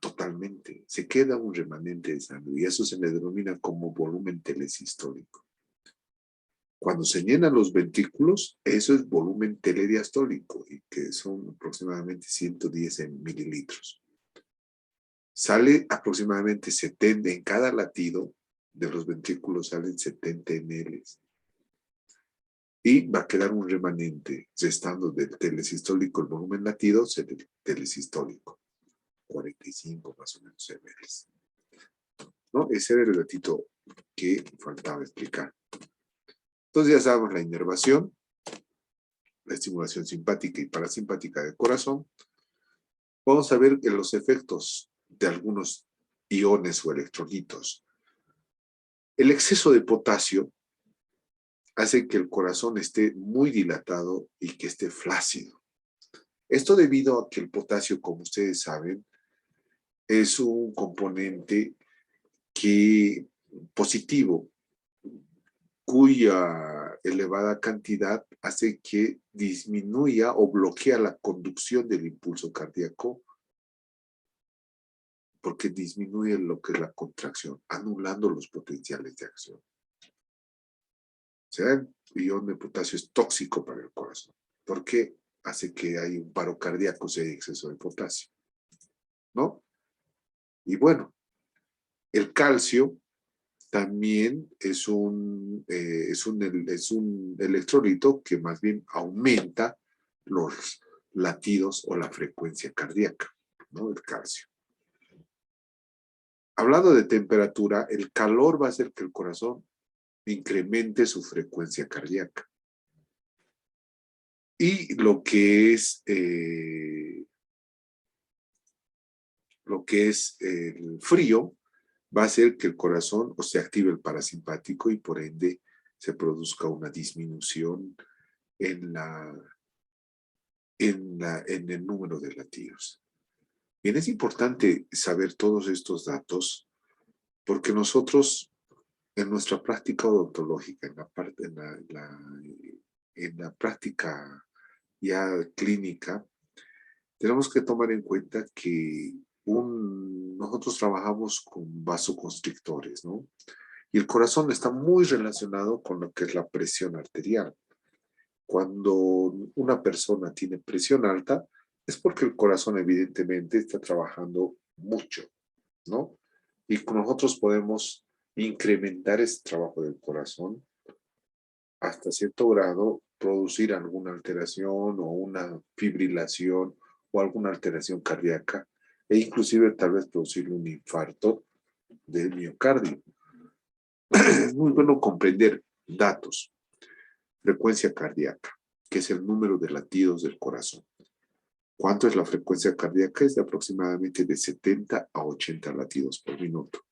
Speaker 1: totalmente. Se queda un remanente de sangre y eso se le denomina como volumen telesistólico. Cuando se llenan los ventrículos, eso es volumen telediastólico, y que son aproximadamente 110 mililitros. Sale aproximadamente 70 en cada latido de los ventrículos, salen 70 ml. Y va a quedar un remanente, restando del telesistólico el volumen latido, será el telesistólico, 45 más o menos ml. ¿No? Ese era el datito que faltaba explicar. Entonces ya sabemos la inervación, la estimulación simpática y parasimpática del corazón. Vamos a ver los efectos de algunos iones o electrolitos. El exceso de potasio hace que el corazón esté muy dilatado y que esté flácido. Esto debido a que el potasio, como ustedes saben, es un componente positivo, cuya elevada cantidad hace que disminuya o bloquea la conducción del impulso cardíaco, porque disminuye lo que es la contracción, anulando los potenciales de acción. O sea, el ion de potasio es tóxico para el corazón, porque hace que haya un paro cardíaco si hay exceso de potasio, ¿no? Y bueno, el calcio también es un electrolito que más bien aumenta los latidos o la frecuencia cardíaca, ¿no? El calcio. Hablando de temperatura, el calor va a hacer que el corazón incremente su frecuencia cardíaca. Y lo que es el frío va a hacer que el corazón o se active el parasimpático y por ende se produzca una disminución en el número de latidos. Bien, es importante saber todos estos datos porque nosotros en nuestra práctica odontológica, en la práctica ya clínica, tenemos que tomar en cuenta que nosotros trabajamos con vasoconstrictores, ¿no? Y el corazón está muy relacionado con lo que es la presión arterial. Cuando una persona tiene presión alta, es porque el corazón evidentemente está trabajando mucho, ¿no? Y nosotros podemos incrementar ese trabajo del corazón hasta cierto grado, producir alguna alteración o una fibrilación o alguna alteración cardíaca e inclusive tal vez producir un infarto del miocardio. Es muy bueno comprender datos. Frecuencia cardíaca, que es el número de latidos del corazón. ¿Cuánto es la frecuencia cardíaca? Es de aproximadamente de 70 a 80 latidos por minuto.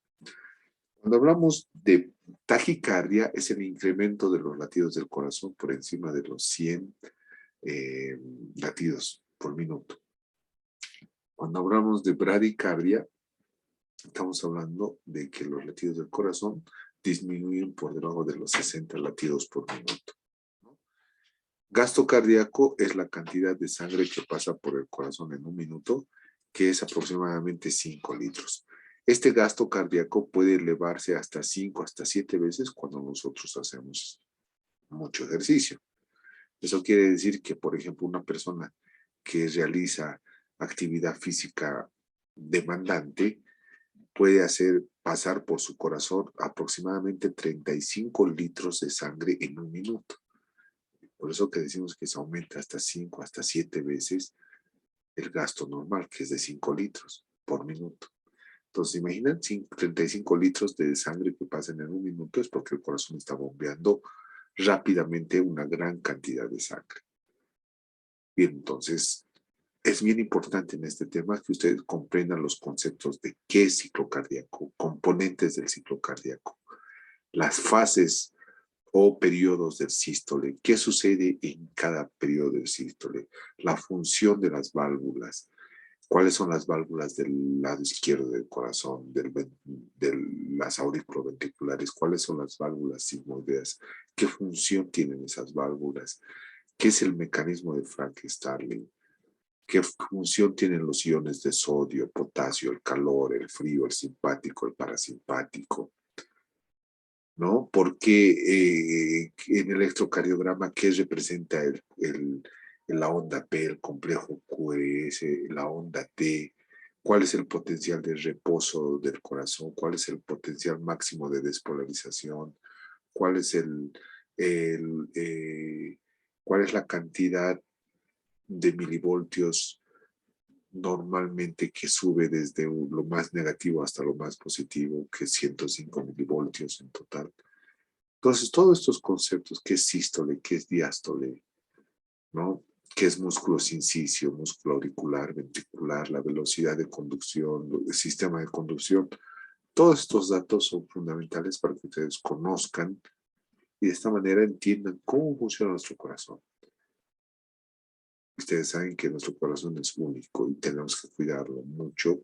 Speaker 1: Cuando hablamos de taquicardia, es el incremento de los latidos del corazón por encima de los 100 latidos por minuto. Cuando hablamos de bradicardia, estamos hablando de que los latidos del corazón disminuyen por debajo de los 60 latidos por minuto. Gasto cardíaco es la cantidad de sangre que pasa por el corazón en un minuto, que es aproximadamente 5 litros. Este gasto cardíaco puede elevarse hasta 5, hasta 7 veces cuando nosotros hacemos mucho ejercicio. Eso quiere decir que, por ejemplo, una persona que realiza actividad física demandante puede hacer pasar por su corazón aproximadamente 35 litros de sangre en un minuto. Por eso que decimos que se aumenta hasta 5, hasta 7 veces el gasto normal, que es de 5 litros. por minuto. Entonces, imaginen 35 litros de sangre que pasan en un minuto es porque el corazón está bombeando rápidamente una gran cantidad de sangre. Bien, entonces, es bien importante en este tema que ustedes comprendan los conceptos de qué es ciclo cardíaco, componentes del ciclo cardíaco, las fases o periodos del sístole, qué sucede en cada periodo del sístole, la función de las válvulas, cuáles son las válvulas del lado izquierdo del corazón, de las auriculoventriculares, cuáles son las válvulas sigmoideas, qué función tienen esas válvulas, qué es el mecanismo de Frank-Starling, qué función tienen los iones de sodio, potasio, el calor, el frío, el simpático, el parasimpático, ¿no? Porque en el electrocardiograma, ¿qué representa la onda P, el complejo QRS, la onda T? ¿Cuál es el potencial de reposo del corazón? ¿Cuál es el potencial máximo de despolarización? ¿Cuál es el, eh, cuál es la cantidad de milivoltios normalmente que sube desde lo más negativo hasta lo más positivo, que es 105 milivoltios en total? Entonces, todos estos conceptos, qué es sístole, qué es diástole, ¿no? ¿Qué es músculo sincicio, músculo auricular, ventricular, la velocidad de conducción, el sistema de conducción? Todos estos datos son fundamentales para que ustedes conozcan y de esta manera entiendan cómo funciona nuestro corazón. Ustedes saben que nuestro corazón es único y tenemos que cuidarlo mucho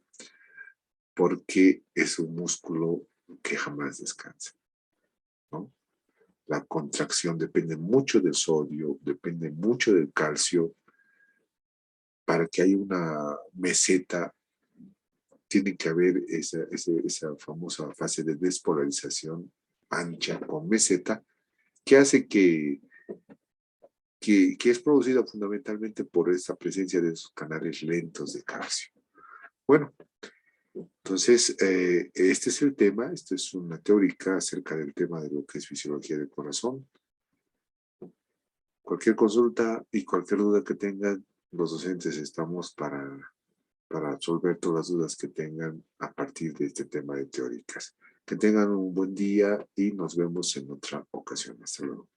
Speaker 1: porque es un músculo que jamás descansa, ¿no? La contracción depende mucho del sodio, depende mucho del calcio. Para que haya una meseta, tiene que haber esa famosa fase de despolarización ancha con meseta, que hace que es producida fundamentalmente por esa presencia de esos canales lentos de calcio. Bueno, entonces, este es el tema, esta es una teórica acerca del tema de lo que es fisiología del corazón. Cualquier consulta y cualquier duda que tengan, los docentes estamos para resolver todas las dudas que tengan a partir de este tema de teóricas. Que tengan un buen día y nos vemos en otra ocasión. Hasta luego.